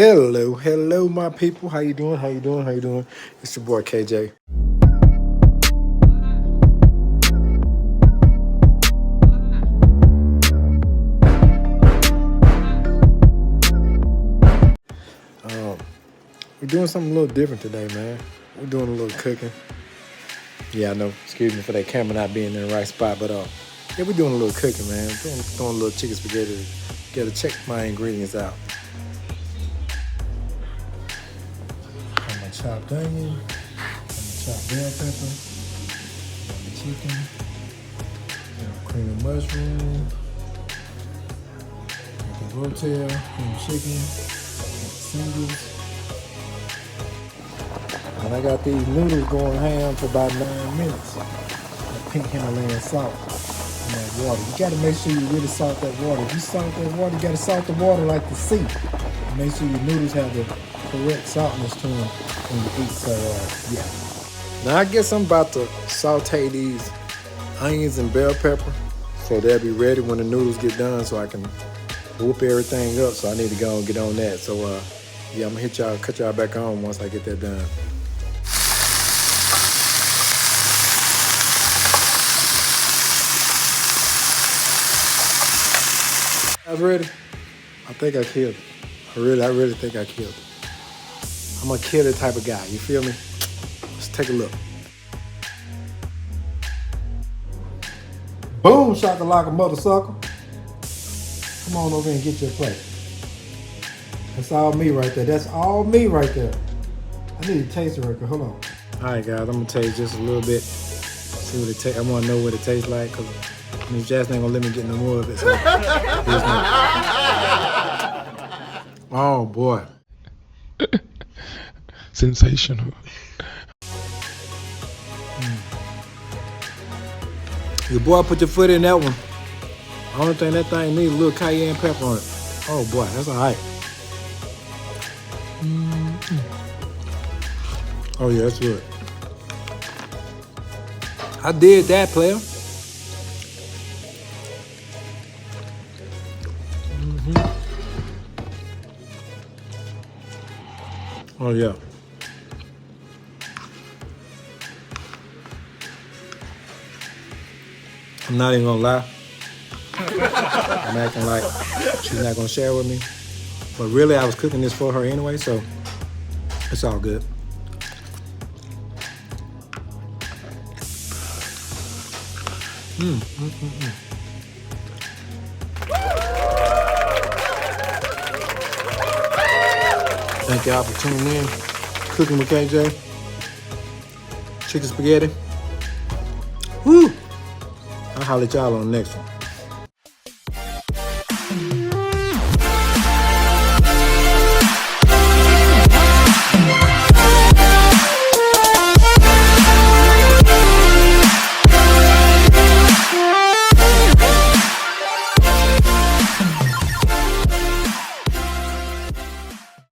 Hello, my people. How you doing? It's your boy KJ. We're doing something a little different today, man. We're doing a little cooking. Yeah, I know. Excuse me for that camera not being in the right spot, but yeah, we're doing a little cooking, man. Throwing a little chicken spaghetti. Gotta check my ingredients out. Got my chopped onion. Got my chopped bell pepper. Got my chicken. Got my cream of mushroom. Got the rotel, cream of chicken. Got the singles. And I got these noodles going ham for about 9 minutes. That pink Himalayan salt in that water. You gotta make sure you really salt that water. If you salt that water, you gotta salt the water like the sea. And make sure your noodles have the correct saltness to them when you eat. So, yeah. Now I guess I'm about to saute these onions and bell pepper so they'll be ready when the noodles get done so I can whoop everything up. So I need to go and get on that. So, yeah, I'm gonna cut y'all back on once I get that done. I was ready. I think I killed it. I really think I killed it. I'm a killer type of guy, you feel me? Let's take a look. Boom, shakalaka mother sucker. Come on over and get your plate. That's all me right there. That's all me right there. I need to taste it right quick. Hold on. All right, guys, I'm gonna taste just a little bit. See what it tastes. I wanna know what it tastes like, cause Miss Jackson ain't gonna let me get no more of it. So. Oh boy. Sensational. Your boy put your foot in that one. Only thing that thing needs a little cayenne pepper on it. Oh boy, that's all right. Oh yeah, that's good. I did that, player. Oh yeah. I'm not even gonna lie. I'm acting like she's not gonna share with me. But really, I was cooking this for her anyway, so it's all good. Thank y'all for tuning in. Cooking with KJ. Chicken spaghetti. Woo! I'll holler at y'all on the next one.